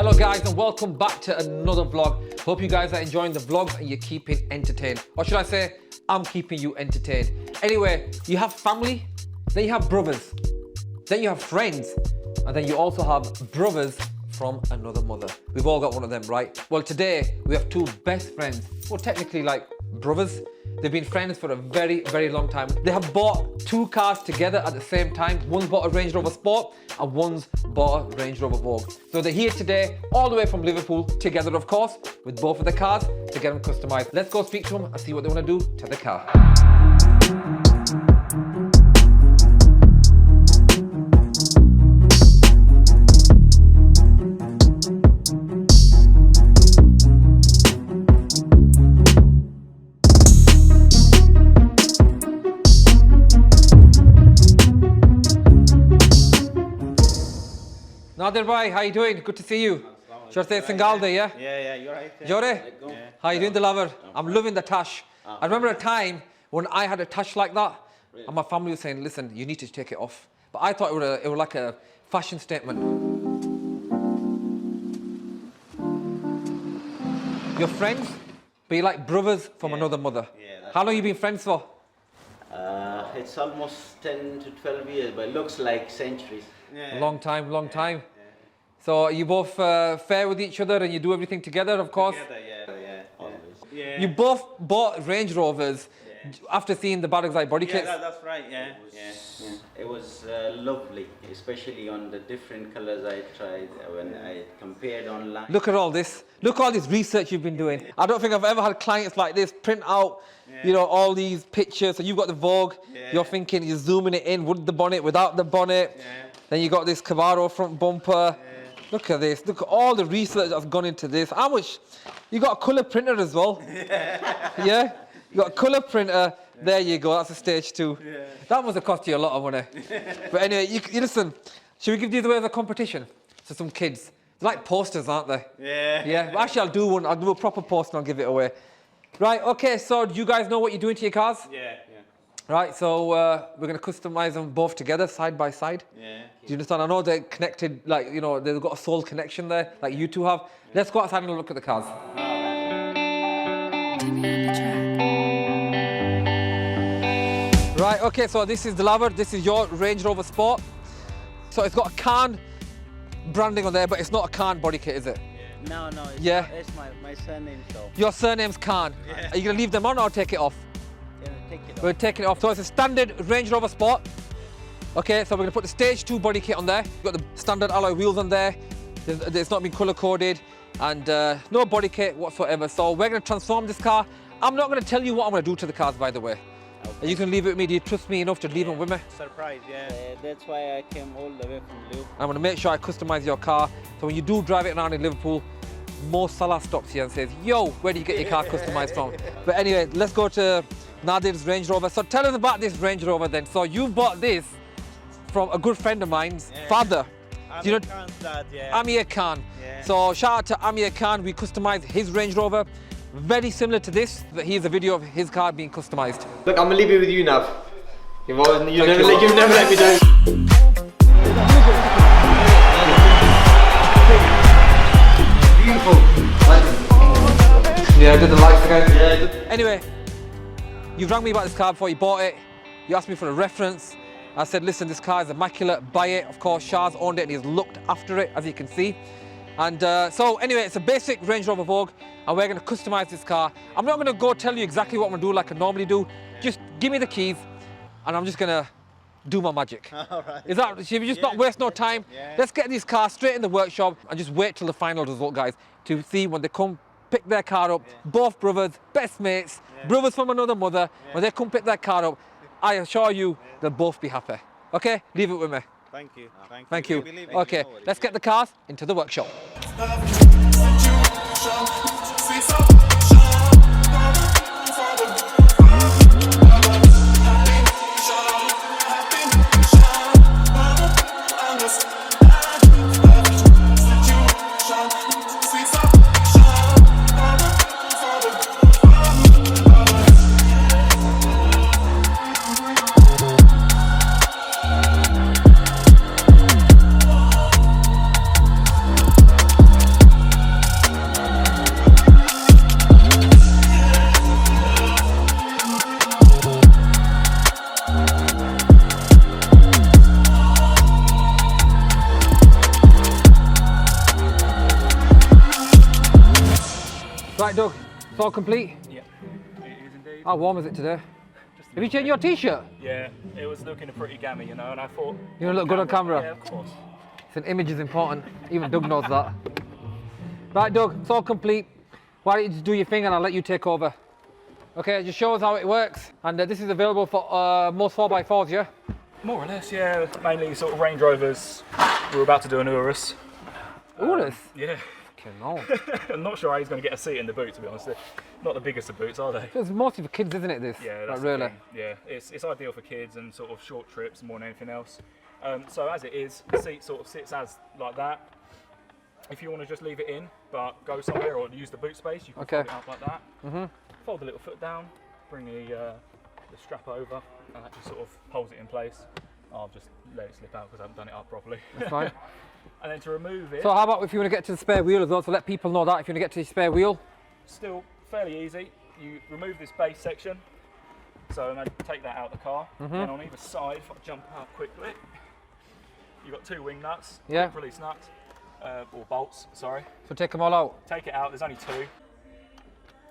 Hello guys and welcome back to another vlog. Hope you guys are enjoying the vlogs and you're keeping entertained. Or should I say, I'm keeping you entertained. Anyway, you have family, then you have brothers, then you have friends, and then you also have brothers from another mother. We've all got one of them, right? Well, today we have two best friends. Well, technically like brothers. They've been friends for a very, very long time. They have bought two cars together at the same time. One's bought a Range Rover Sport and one's bought a Range Rover Vogue. So they're here today, all the way from Liverpool, together of course, with both of the cars to get them customized. Let's go speak to them and see what they want to do to the car. Nadir bhai, how you doing? Good to see you. Should I say Singalde, yeah? Yeah, you're right. You're right? Yeah. How you doing, Dilaver? I'm loving the tash. I remember a time when I had a tash like that, and my family was saying, listen, you need to take it off. But I thought it was like a fashion statement. You're friends, but you're like brothers from another mother. Yeah, How long you been friends for? It's almost 10 to 12 years, but it looks like centuries. A long time, long time. So are you both fair with each other and you do everything together, of course? Yeah, always. Yeah. You both bought Range Rovers after seeing the Barugzai body kits. That's right, yeah. It was lovely, especially on the different colors I tried when I compared online. Look at all this. Look at all this research you've been doing. I don't think I've ever had clients like this print out, you know, all these pictures. So you've got the Vogue. You're thinking you're zooming it in with the bonnet, without the bonnet. Then you got this Camaro front bumper. Look at this. Look at all the research that's gone into this. How much? You got a color printer as well. Yeah? You got a color printer. There you go. That's a stage 2. That must have cost you a lot of money. But anyway, you listen. Should we give these away as a competition to some kids? They're like posters, aren't they? Yeah. Well, actually, I'll do one. I'll do a proper poster and I'll give it away. Right. Okay. So do you guys know what you're doing to your cars? Yeah. Right, so we're going to customize them both together, side by side. Yeah. Do you understand? I know they're connected, like, you know, they've got a soul connection there, like you two have. Let's go outside and look at the cars. Right, okay, so this is the Dilaver. This is your Range Rover Sport. So it's got a Enkahnz branding on there, but it's not a Enkahnz body kit, is it? No, it's Yeah. not, it's my surname, so Your surname's Enkahnz. Are you going to leave them on or take it off? take it off. We're taking it off. So it's a standard Range Rover Sport. Okay, so we're gonna put the stage 2 body kit on there. We've got the standard alloy wheels on there. It's not been color coded and no body kit whatsoever. So we're gonna transform this car. I'm not gonna tell you what I'm gonna do to the cars, by the way. Okay. You can leave it with me. Do you trust me enough to leave them with me? Surprise, That's why I came all the way from Liverpool. I'm gonna make sure I customize your car. So when you do drive it around in Liverpool, Mo Salah stops here and says, yo, where do you get your car customized from? But anyway, let's go to Nadir's Range Rover. So tell us about this Range Rover then. So you bought this from a good friend of mine's father. Do you know Enkahnz dad, Amir Khan? Yeah. So shout out to Amir Khan. We customized his Range Rover. Very similar to this. Here's a video of his car being customized. Look, I'm gonna leave it with you, Nav. You've never let me down. Beautiful. Yeah, I did the lights again. Anyway, you rang me about this car before you bought it. You asked me for a reference. I said, listen, this car is immaculate, buy it. Of course, Shah's owned it and he's looked after it, as you can see. And so anyway, it's a basic Range Rover Vogue and we're gonna customize this car. I'm not gonna go tell you exactly what I'm gonna do like I normally do. Just give me the keys and I'm just gonna do my magic. All right. Is that, should we just not waste no time? Let's get these cars straight in the workshop and just wait till the final result, guys, to see when they come pick their car up. Both brothers, best mates, brothers from another mother. When they come pick their car up, I assure you they'll both be happy. Okay, leave it with me. Thank you. Thank you. Okay, let's get the cars into the workshop. Right, Doug, it's all complete. Yeah, it is indeed. How warm is it today? Have you changed your t-shirt? Yeah, it was looking a pretty gammy, you know, and I thought... You want to look good on camera? Yeah, of course. It's an image is important. Even Doug knows that. Right, Doug, it's all complete. Why don't you just do your thing and I'll let you take over. Okay, just show us how it works. And this is available for most 4x4s, yeah? More or less, yeah. Mainly sort of Range Rovers. We're about to do an Urus. Urus? Yeah. Fucking no. I'm not sure how he's going to get a seat in the boot, to be honest. They're not the biggest of boots, are they? It's mostly for kids, isn't it, this? Yeah, that's like, really. the thing. Yeah, it's ideal for kids and sort of short trips more than anything else. So as it is, the seat sort of sits as like that. If you want to just leave it in, but go somewhere or use the boot space, you can fold it up like that. Fold the little foot down, bring the strap over, and that just sort of holds it in place. I'll just let it slip out because I haven't done it up properly. That's fine. And then to remove it, So how about if you want to get to the spare wheel as well, so let people know that if you want to get to the spare wheel. still fairly easy. You remove this base section, so maybe take that out of the car. Then on either side, if I jump out quickly, you've got two wing nuts, quick release nuts, or bolts, sorry. So take them all out. Take it out, there's only two.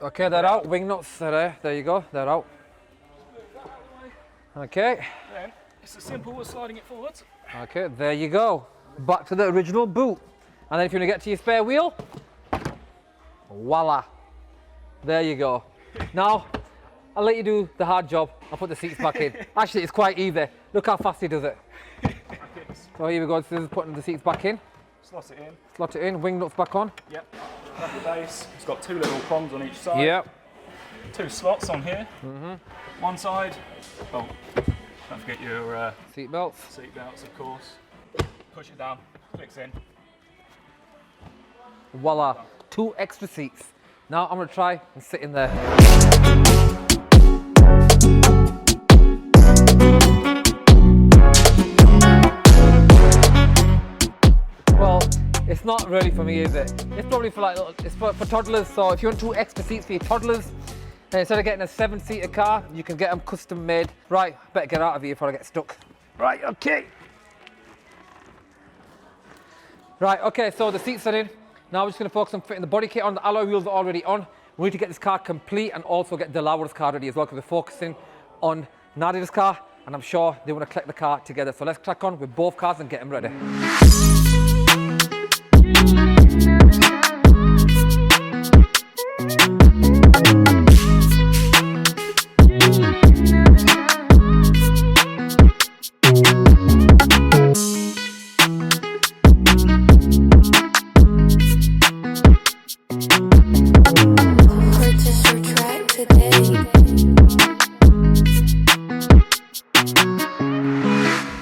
Okay, they're out. Wing nuts are there. There you go. They're out. Okay. Then it's as simple as sliding it forwards. Okay, there you go. Back to the original boot. And then if you want to get to your spare wheel, voila. There you go. Now, I'll let you do the hard job. I'll put the seats back in. Actually, it's quite easy. Look how fast he does it. So here we go. This is putting the seats back in. Slot it in. Slot it in. Wing nuts back on. Yep. Grab the base. It's got two little prongs on each side. Yep. Two slots on here. One side. Oh, don't forget your Seat belts. seat belts, of course. Push it down. Clicks in. Voila. 2 extra seats. Now I'm going to try and sit in there. Well, it's not really for me, is it? It's probably for it's for toddlers. So if you want 2 extra seats for your toddlers, and instead of getting a 7-seater car, you can get them custom made. Right, better get out of here before I get stuck. Right, okay. Right, okay, so the seats are in. Now we're just going to focus on fitting the body kit on. The alloy wheels are already on. We need to get this car complete and also get Dilawar's car ready as well, because we're focusing on Nadir's car, and I'm sure they want to collect the car together. So let's crack on with both cars and get them ready.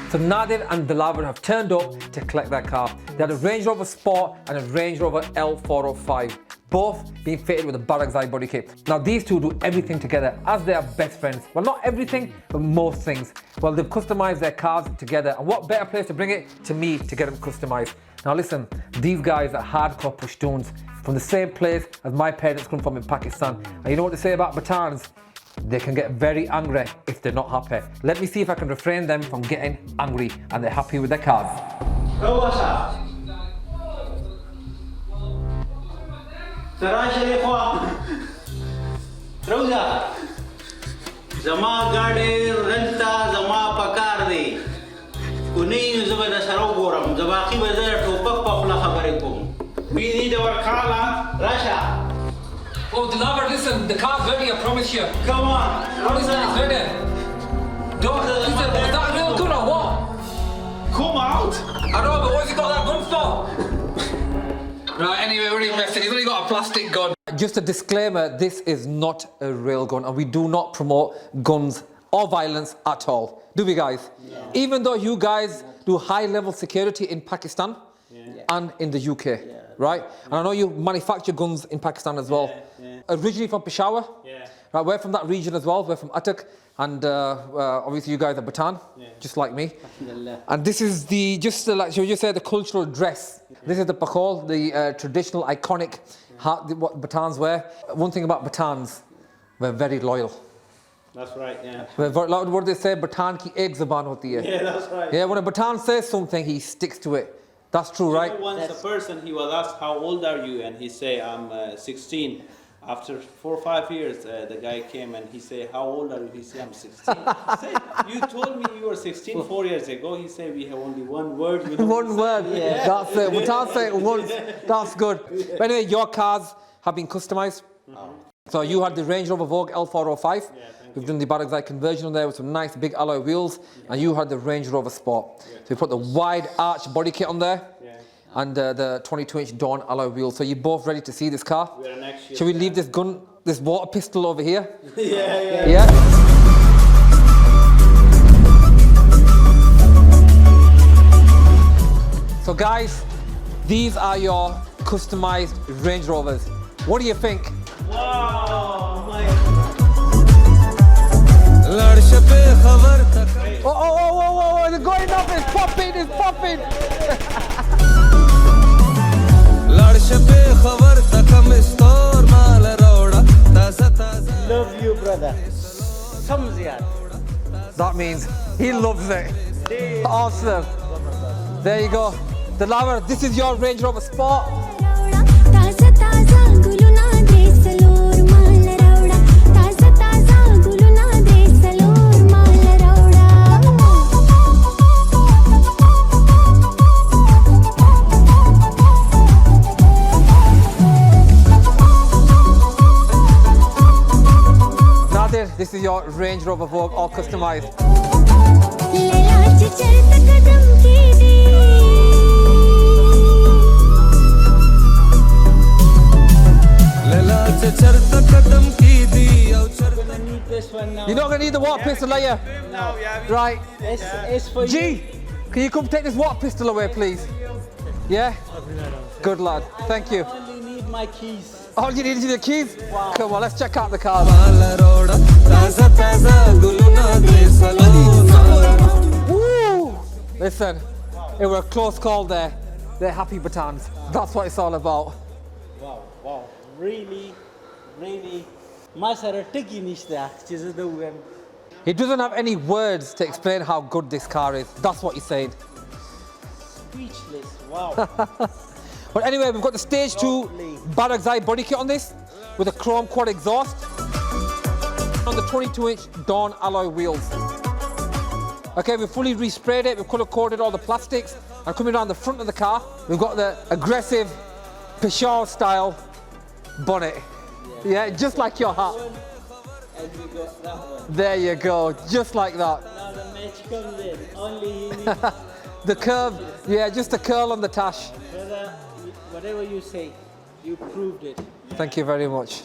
So Nadir and Dilawar have turned up to collect their car. They had a Range Rover Sport and a Range Rover L405, both being fitted with a Barugzai body kit. Now these two do everything together as they are best friends. Well, not everything, but most things. Well, they've customized their cars together, and what better place to bring it to me to get them customized. Now listen, these guys are hardcore Pashtuns from the same place as my parents come from in Pakistan. And you know what they say about Batans? They can get very angry if they're not happy. Let me see if I can refrain them from getting angry and they're happy with their cars. Zama gade renta zama pakardi. Kuni zubada sarogoram zabaki bazar to pakpakla khabarikum. We need our car, Rasha. Oh, Dilawar, listen, the car's ready, I promise you. Come on. Honestly, it's ready. Don't, is that a real gun or what? Come out. I know, but what's he got that gun for? Right, anyway, we're really messing. He's only got a plastic gun. Just a disclaimer, this is not a real gun, and we do not promote guns or violence at all. Do we, guys? Yeah. Even though you guys do high-level security in Pakistan and in the UK, right? And I know you manufacture guns in Pakistan as well. Originally from Peshawar, right? We're from that region as well. We're from Attock, and obviously you guys are Batan, just like me. And this is the like you just said, the cultural dress. This is the pakol, the traditional, iconic what Batans wear. One thing about Batans, we're very loyal. That's right, yeah. What do they say? Batan ki ek zaban hoti hai. Yeah, that's right. Yeah, when a Batan says something, he sticks to it. That's true, right? Once a person, he was asked, how old are you? And he say, I'm 16. After 4 or 5 years, the guy came and he said, "How old are you?" He said, "I'm 16." I said, "You told me you were 16 4 years ago." He said, "We have only one word." You know One word. That's it. We can't say it once. That's good. But anyway, your cars have been customized. So you had the Range Rover Vogue L405. We've done the Barugzai conversion on there with some nice big alloy wheels. And you had the Range Rover Sport. So we put the wide arch body kit on there. And the 22-inch Dawn alloy wheels. So you're both ready to see this car? We are next year. Shall we leave this gun, this water pistol over here? Yeah. Yeah? So guys, these are your customized Range Rovers. What do you think? Wow, my. Oh, it's going up, it's popping, it's popping. Love you, brother. That means he loves it. Awesome. There you go. The Lover, this is your Range Rover Sport. Nadir, this is your Range Rover Vogue, all customized. This one now. You're not going to need the water pistol, are you? No. Right. It's for you. G, can you come take this water pistol away, please? Yeah? Good lad. Thank you. I only need my keys. All you need is your keys? Wow. Come on, let's check out the car. Woo! Listen, it was a close call there. They're happy batons. That's what it's all about. Wow. Really. Masara tiki nishta. He doesn't have any words to explain how good this car is. That's what he's saying. Speechless. Wow. But anyway, we've got the Stage 2 Lovely. Barugzai body kit on this with a chrome quad exhaust on the 22-inch Dawn alloy wheels. Okay, we've fully resprayed it, we've colour-coded all the plastics, and coming around the front of the car, we've got the aggressive Peugeot-style bonnet. Yeah, just like your hat. And we got that one. There you go, just like that. Now the match comes in. Only he needs. The curve, yeah, just a curl on the tash. Brother, whatever you say, you proved it. Thank you very much.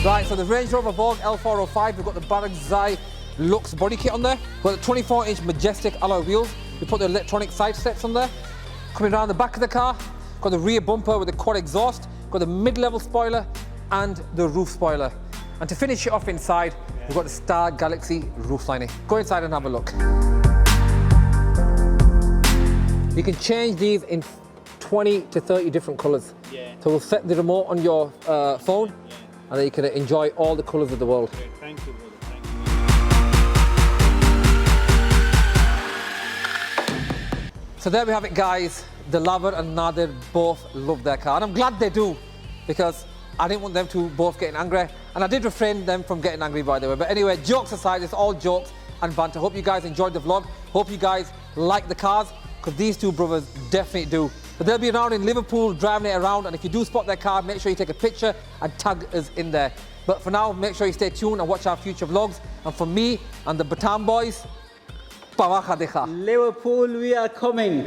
Right, so the Range Rover Vogue L405, we've got the Barugzai Lux body kit on there. We've got the 24-inch Majestic alloy wheels. We put the electronic side steps on there. Coming around the back of the car, got the rear bumper with the quad exhaust, got the mid-level spoiler and the roof spoiler. And to finish it off inside, we've got the Star Galaxy roof lining. Go inside and have a look. You can change these in 20 to 30 different colours. Yeah. So we'll set the remote on your phone, and then you can enjoy all the colours of the world. Okay, thank you, brother. Thank you. So there we have it, guys. The Lover and Nadir both love their car, and I'm glad they do, because I didn't want them to both getting angry, and I did refrain them from getting angry, by the way. But anyway, jokes aside, it's all jokes and banter. Hope you guys enjoyed the vlog. Hope you guys like the cars, because these two brothers definitely do. But they'll be around in Liverpool driving it around, and if you do spot their car, make sure you take a picture and tag us in there. But for now, make sure you stay tuned and watch our future vlogs. And for me and the Batam boys, Pawaka Dekha. Liverpool, we are coming.